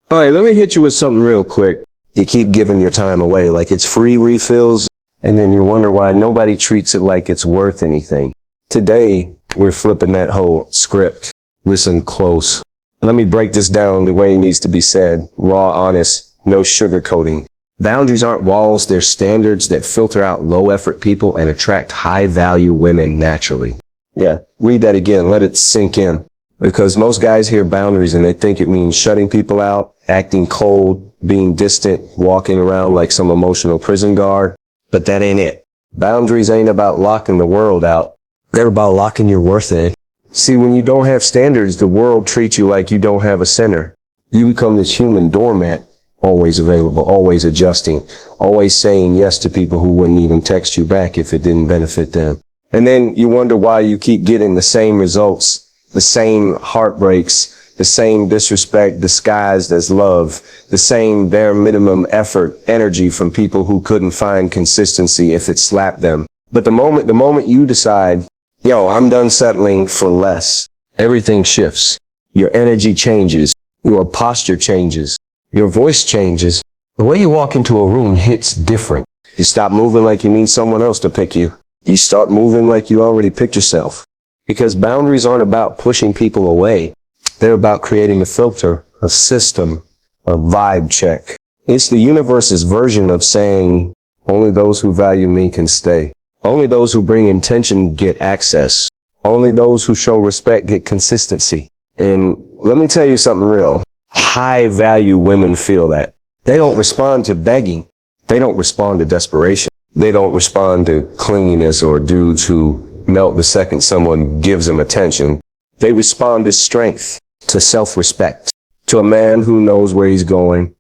All right, let me hit you with something real quick. You keep giving your time away like it's free refills, and then you wonder why nobody treats it like it's worth anything. Today, we're flipping that whole script. Listen close. Let me break this down the way it needs to be said. Raw, honest, no sugarcoating. Boundaries aren't walls, they're standards that filter out low-effort people and attract high-value women naturally. Yeah, read that again, let it sink in. Because most guys hear boundaries and they think it means shutting people out, acting cold, being distant, walking around like some emotional prison guard. But that ain't it. Boundaries ain't about locking the world out. They're about locking your worth in. See, when you don't have standards, the world treats you like you don't have a center. You become this human doormat, always available, always adjusting, always saying yes to people who wouldn't even text you back if it didn't benefit them. And then you wonder why you keep getting the same results. The same heartbreaks, the same disrespect disguised as love, the same bare minimum effort, energy from people who couldn't find consistency if it slapped them. But the moment you decide, yo, I'm done settling for less, everything shifts. Your energy changes, your posture changes, your voice changes. The way you walk into a room hits different. You stop moving like you need someone else to pick you. You start moving like you already picked yourself. Because boundaries aren't about pushing people away. They're about creating a filter, a system, a vibe check. It's the universe's version of saying, only those who value me can stay. Only those who bring intention get access. Only those who show respect get consistency. And let me tell you something real. High value women feel that. They don't respond to begging. They don't respond to desperation. They don't respond to clinginess or dudes who melt the second someone gives them attention. They respond to strength, to self-respect, to a man who knows where he's going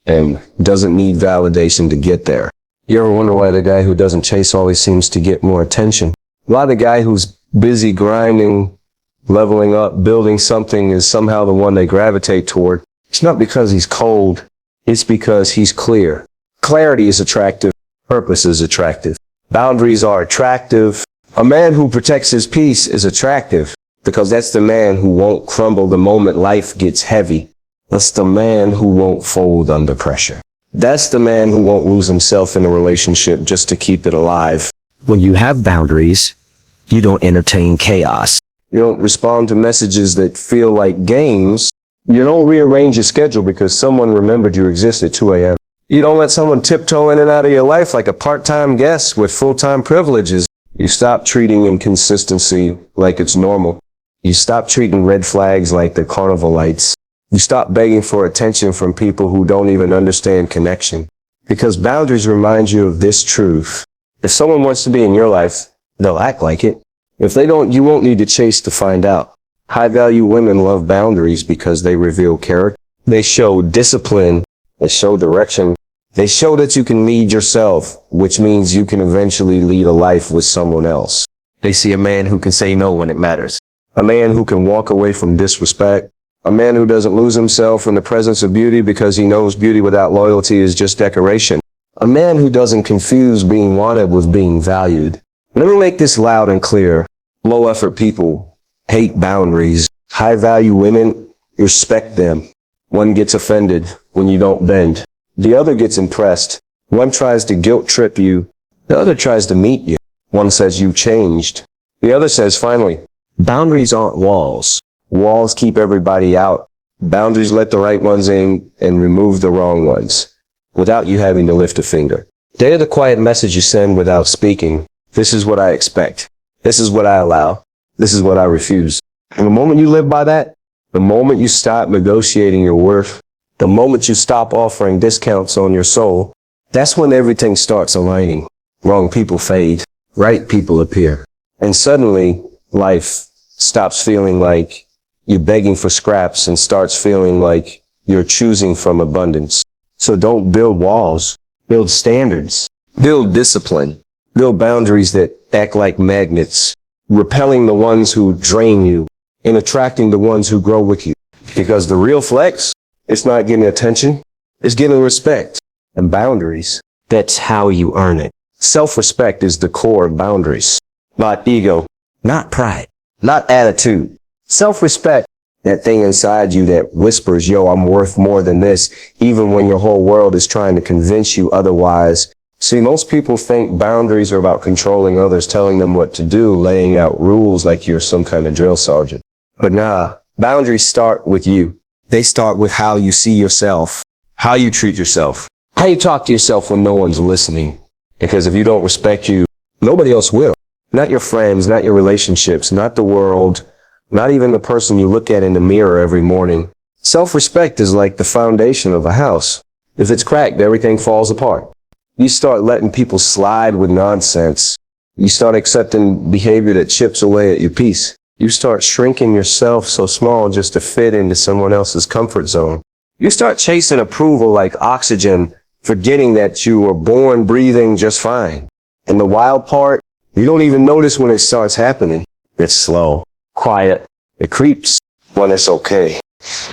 and doesn't need validation to get there. You ever wonder why the guy who doesn't chase always seems to get more attention? Why the guy who's busy grinding, leveling up, building something is somehow the one they gravitate toward? It's not because he's cold. It's because he's clear. Clarity is attractive. Purpose is attractive. Boundaries are attractive. A man who protects his peace is attractive because that's the man who won't crumble the moment life gets heavy. That's the man who won't fold under pressure. That's the man who won't lose himself in a relationship just to keep it alive. When you have boundaries, you don't entertain chaos. You don't respond to messages that feel like games. You don't rearrange your schedule because someone remembered you exist at 2 a.m. You don't let someone tiptoe in and out of your life like a part-time guest with full-time privileges. You stop treating inconsistency like it's normal. You stop treating red flags like they're carnival lights. You stop begging for attention from people who don't even understand connection. Because boundaries remind you of this truth. If someone wants to be in your life, they'll act like it. If they don't, you won't need to chase to find out. High-value women love boundaries because they reveal character. They show discipline. They show direction. They show that you can lead yourself, which means you can eventually lead a life with someone else. They see a man who can say no when it matters. A man who can walk away from disrespect. A man who doesn't lose himself in the presence of beauty because he knows beauty without loyalty is just decoration. A man who doesn't confuse being wanted with being valued. Let me make this loud and clear. Low effort people hate boundaries. High value women respect them. One gets offended when you don't bend. The other gets impressed. One tries to guilt trip you. The other tries to meet you. One says you changed. The other says finally. Boundaries aren't walls. Walls keep everybody out. Boundaries let the right ones in and remove the wrong ones without you having to lift a finger. They're the quiet message you send without speaking. This is what I expect. This is what I allow. This is what I refuse. And the moment you live by that, the moment you stop negotiating your worth, the moment you stop offering discounts on your soul, that's when everything starts aligning. Wrong people fade. Right people appear. And suddenly, life stops feeling like you're begging for scraps and starts feeling like you're choosing from abundance. So don't build walls. Build standards. Build discipline. Build boundaries that act like magnets, repelling the ones who drain you and attracting the ones who grow with you. Because the real flex, it's not getting attention, it's getting respect. And boundaries, that's how you earn it. Self-respect is the core of boundaries. Not ego, not pride, not attitude. Self-respect That thing inside you that whispers, yo, I'm worth more than this, even when your whole world is trying to convince you otherwise. See, most people think boundaries are about controlling others, telling them what to do, laying out rules like you're some kind of drill sergeant. But nah, boundaries start with you. They start with how you see yourself, how you treat yourself, how you talk to yourself when no one's listening. Because if you don't respect you, nobody else will. Not your friends, not your relationships, not the world, not even the person you look at in the mirror every morning. Self-respect is like the foundation of a house. If it's cracked, everything falls apart. You start letting people slide with nonsense. You start accepting behavior that chips away at your peace. You start shrinking yourself so small just to fit into someone else's comfort zone. You start chasing approval like oxygen, forgetting that you were born breathing just fine. And the wild part, you don't even notice when it starts happening. It's slow, quiet. It creeps. One, it's okay.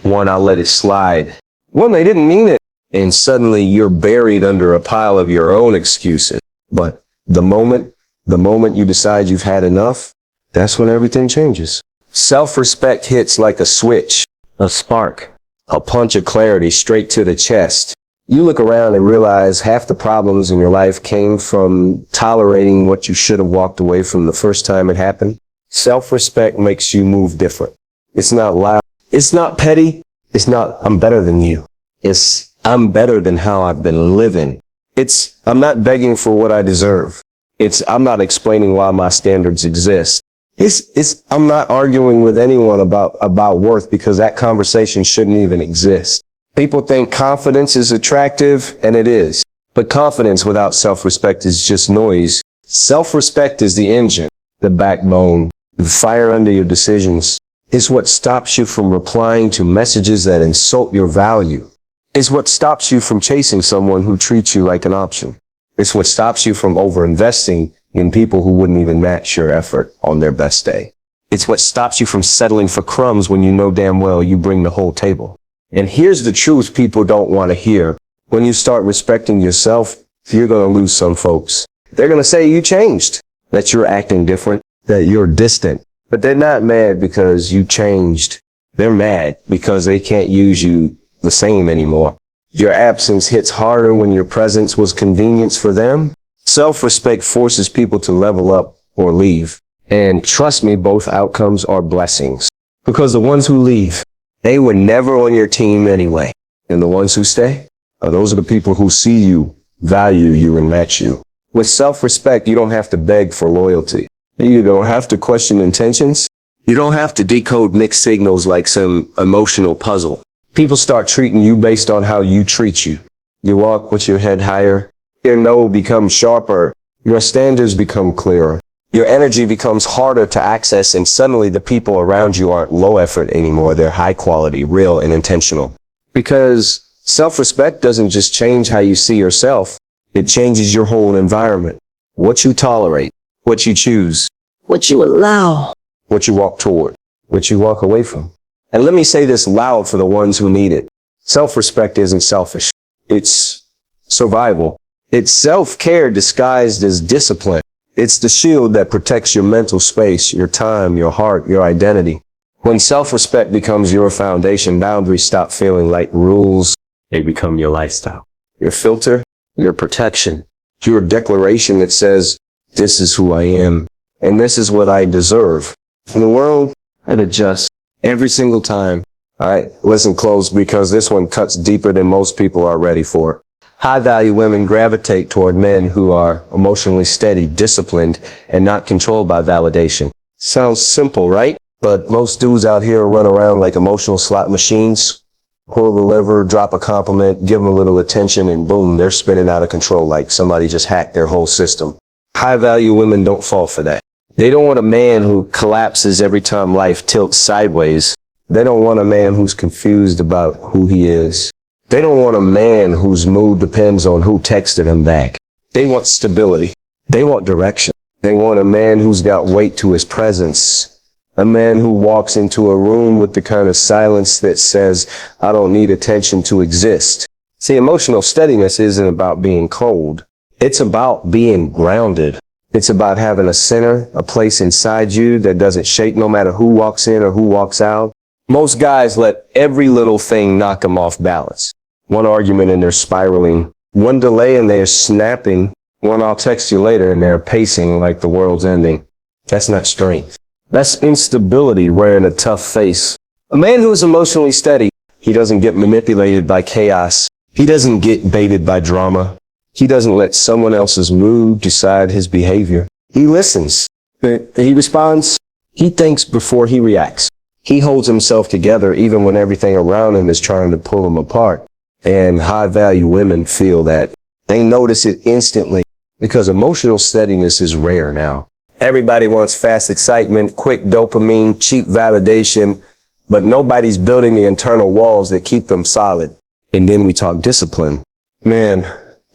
One, I'll let it slide. One, they didn't mean it. And suddenly you're buried under a pile of your own excuses. But the moment you decide you've had enough, that's when everything changes. Self-respect hits like a switch, a spark, a punch of clarity straight to the chest. You look around and realize half the problems in your life came from tolerating what you should have walked away from the first time it happened. Self-respect makes you move different. It's not loud. It's not petty. It's not, I'm better than you. It's, I'm better than how I've been living. It's, I'm not begging for what I deserve. It's, I'm not explaining why my standards exist. It's, I'm not arguing with anyone about worth because that conversation shouldn't even exist. People think confidence is attractive, and it is. But confidence without self-respect is just noise. Self-respect is the engine, the backbone, the fire under your decisions. It's what stops you from replying to messages that insult your value. It's what stops you from chasing someone who treats you like an option. It's what stops you from overinvesting in people who wouldn't even match your effort on their best day. It's what stops you from settling for crumbs when you know damn well you bring the whole table. And here's the truth people don't want to hear. When you start respecting yourself, you're going to lose some folks. They're going to say you changed, that you're acting different, that you're distant. But they're not mad because you changed. They're mad because they can't use you the same anymore. Your absence hits harder when your presence was convenience for them. Self-respect forces people to level up or leave. And trust me, both outcomes are blessings. Because the ones who leave, they were never on your team anyway. And the ones who stay, those are the people who see you, value you, and match you. With self-respect, you don't have to beg for loyalty. You don't have to question intentions. You don't have to decode mixed signals like some emotional puzzle. People start treating you based on how you treat you. You walk with your head higher. Your no becomes sharper. Your standards become clearer. Your energy becomes harder to access, and suddenly the people around you aren't low effort anymore. They're high quality, real, and intentional. Because self-respect doesn't just change how you see yourself. It changes your whole environment. What you tolerate, what you choose, what you allow, what you walk toward, what you walk away from. And let me say this loud for the ones who need it. Self-respect isn't selfish. It's survival. It's self-care disguised as discipline. It's the shield that protects your mental space, your time, your heart, your identity. When self-respect becomes your foundation, boundaries stop feeling like rules. They become your lifestyle. Your filter, your protection, your declaration that says, this is who I am, and this is what I deserve. In the world, I'd adjust every single time. All right, listen close because this one cuts deeper than most people are ready for. High-value women gravitate toward men who are emotionally steady, disciplined, and not controlled by validation. Sounds simple, right? But most dudes out here run around like emotional slot machines. Pull the lever, drop a compliment, give them a little attention, and boom, they're spinning out of control like somebody just hacked their whole system. High-value women don't fall for that. They don't want a man who collapses every time life tilts sideways. They don't want a man who's confused about who he is. They don't want a man whose mood depends on who texted him back. They want stability. They want direction. They want a man who's got weight to his presence. A man who walks into a room with the kind of silence that says, I don't need attention to exist. See, emotional steadiness isn't about being cold. It's about being grounded. It's about having a center, a place inside you that doesn't shake no matter who walks in or who walks out. Most guys let every little thing knock them off balance. One argument and they're spiraling. One delay and they're snapping. One I'll text you later and they're pacing like the world's ending. That's not strength. That's instability wearing a tough face. A man who is emotionally steady, he doesn't get manipulated by chaos. He doesn't get baited by drama. He doesn't let someone else's mood decide his behavior. He listens. He responds. He thinks before he reacts. He holds himself together even when everything around him is trying to pull him apart. And high-value women feel that. They notice it instantly because emotional steadiness is rare now. Everybody wants fast excitement, quick dopamine, cheap validation, but nobody's building the internal walls that keep them solid. And then we talk discipline. Man,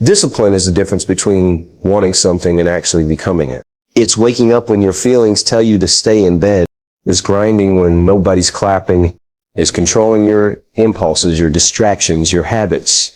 discipline is the difference between wanting something and actually becoming it. It's waking up when your feelings tell you to stay in bed. It's grinding when nobody's clapping. It's controlling your impulses, your distractions, your habits,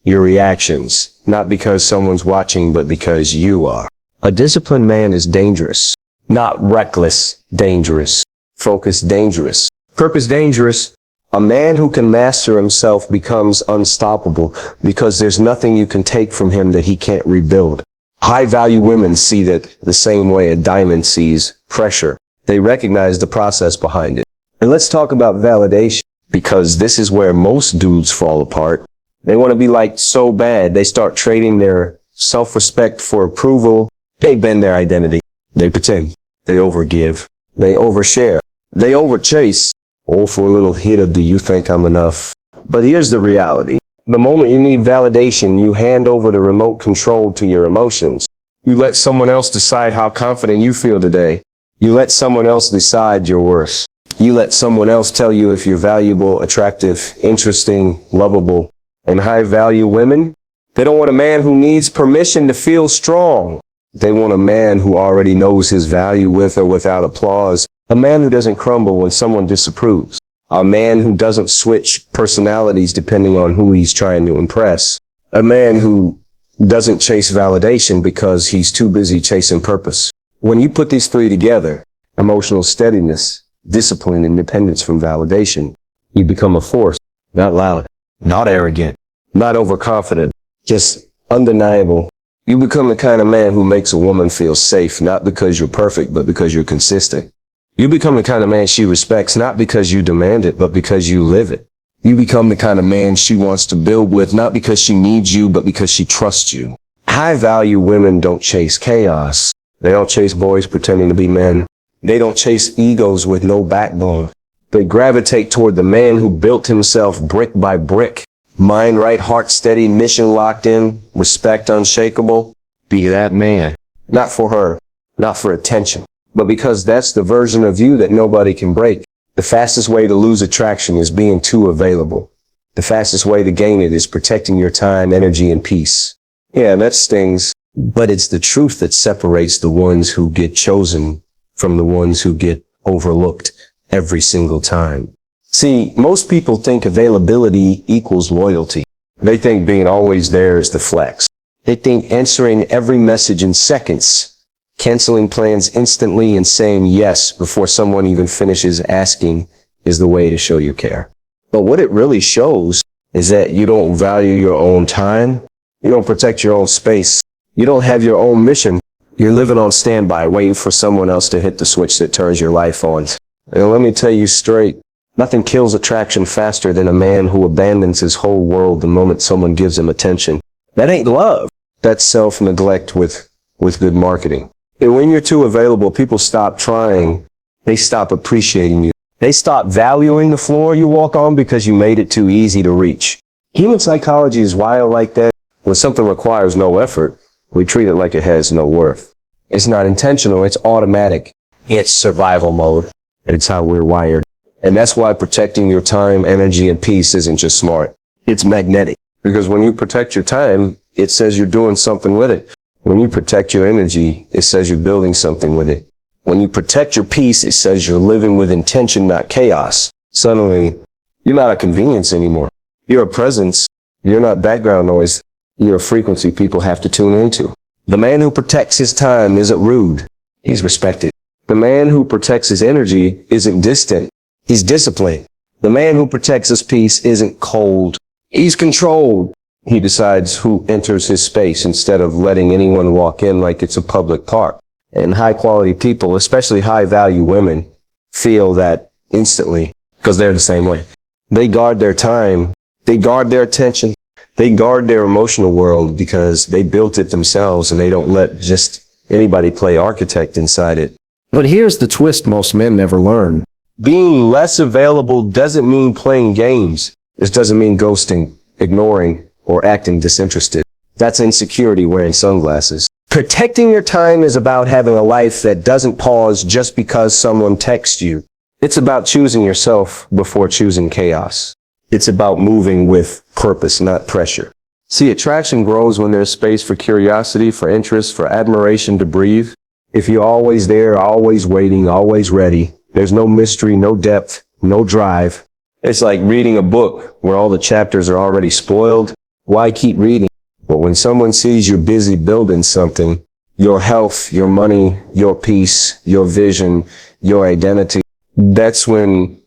your reactions. Not because someone's watching, but because you are. A disciplined man is dangerous. Not reckless, dangerous. Focused, dangerous. Purpose, dangerous. A man who can master himself becomes unstoppable because there's nothing you can take from him that he can't rebuild. High-value women see that the same way a diamond sees pressure. They recognize the process behind it. And let's talk about validation, because this is where most dudes fall apart. They want to be liked so bad, they start trading their self-respect for approval. They bend their identity. They pretend. They overgive. They overshare. They overchase. All for a little hit of "do you think I'm enough?" But here's the reality. The moment you need validation, you hand over the remote control to your emotions. You let someone else decide how confident you feel today. You let someone else decide your worth. You let someone else tell you if you're valuable, attractive, interesting, lovable. And high-value women, they don't want a man who needs permission to feel strong. They want a man who already knows his value with or without applause. A man who doesn't crumble when someone disapproves. A man who doesn't switch personalities depending on who he's trying to impress. A man who doesn't chase validation because he's too busy chasing purpose. When you put these three together, emotional steadiness, discipline, independence from validation, you become a force. Not loud, not arrogant, not overconfident, just undeniable. You become the kind of man who makes a woman feel safe, not because you're perfect, but because you're consistent. You become the kind of man she respects, not because you demand it, but because you live it. You become the kind of man she wants to build with, not because she needs you, but because she trusts you. High-value women don't chase chaos. They don't chase boys pretending to be men. They don't chase egos with no backbone. They gravitate toward the man who built himself brick by brick. Mind right, heart steady, mission locked in, respect unshakable. Be that man. Not for her, not for attention, but because that's the version of you that nobody can break. The fastest way to lose attraction is being too available. The fastest way to gain it is protecting your time, energy, and peace. Yeah, that stings, but it's the truth that separates the ones who get chosen from the ones who get overlooked every single time. See, most people think availability equals loyalty. They think being always there is the flex. They think answering every message in seconds, canceling plans instantly, and saying yes before someone even finishes asking is the way to show you care. But what it really shows is that you don't value your own time. You don't protect your own space. You don't have your own mission. You're living on standby, waiting for someone else to hit the switch that turns your life on. And let me tell you straight, nothing kills attraction faster than a man who abandons his whole world the moment someone gives him attention. That ain't love. That's self-neglect with good marketing. And when you're too available, people stop trying. They stop appreciating you. They stop valuing the floor you walk on because you made it too easy to reach. Human psychology is wild like that. When something requires no effort, we treat it like it has no worth. It's not intentional, it's automatic. It's survival mode. It's how we're wired. And that's why protecting your time, energy, and peace isn't just smart. It's magnetic. Because when you protect your time, it says you're doing something with it. When you protect your energy, it says you're building something with it. When you protect your peace, it says you're living with intention, not chaos. Suddenly, you're not a convenience anymore. You're a presence. You're not background noise. You're a frequency people have to tune into. The man who protects his time isn't rude. He's respected. The man who protects his energy isn't distant. He's disciplined. The man who protects his peace isn't cold. He's controlled. He decides who enters his space instead of letting anyone walk in like it's a public park. And high quality people, especially high value women, feel that instantly because they're the same way. They guard their time. They guard their attention. They guard their emotional world because they built it themselves and they don't let just anybody play architect inside it. But here's the twist most men never learn. Being less available doesn't mean playing games. This doesn't mean ghosting, ignoring, or acting disinterested. That's insecurity wearing sunglasses. Protecting your time is about having a life that doesn't pause just because someone texts you. It's about choosing yourself before choosing chaos. It's about moving with purpose, not pressure. See, attraction grows when there's space for curiosity, for interest, for admiration to breathe. If you're always there, always waiting, always ready, there's no mystery, no depth, no drive. It's like reading a book where all the chapters are already spoiled. Why keep reading? But when someone sees you're busy building something, your health, your money, your peace, your vision, your identity, that's when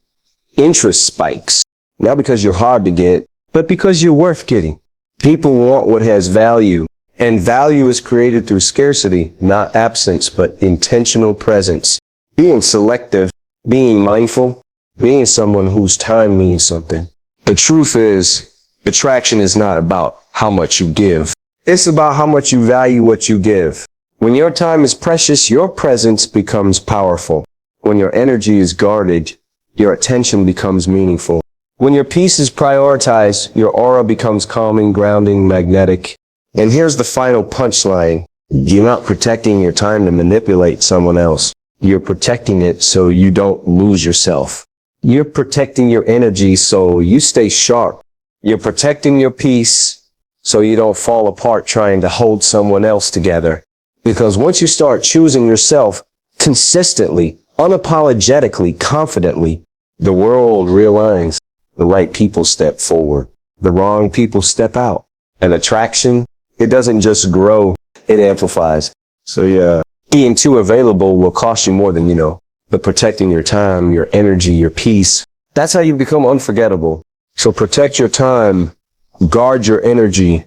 interest spikes. Not because you're hard to get, but because you're worth getting. People want what has value, and value is created through scarcity, not absence, but intentional presence. Being selective, being mindful, being someone whose time means something. The truth is, attraction is not about how much you give. It's about how much you value what you give. When your time is precious, your presence becomes powerful. When your energy is guarded, your attention becomes meaningful. When your peace is prioritized, your aura becomes calming, grounding, magnetic. And here's the final punchline. You're not protecting your time to manipulate someone else. You're protecting it so you don't lose yourself. You're protecting your energy so you stay sharp. You're protecting your peace so you don't fall apart trying to hold someone else together. Because once you start choosing yourself consistently, unapologetically, confidently, the world realigns. The right people step forward. The wrong people step out. And attraction, it doesn't just grow, it amplifies. So yeah, being too available will cost you more than you know. But protecting your time, your energy, your peace, that's how you become unforgettable. So protect your time, guard your energy,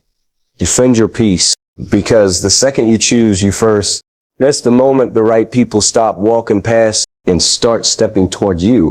defend your peace. Because the second you choose you first, that's the moment the right people stop walking past and start stepping toward you.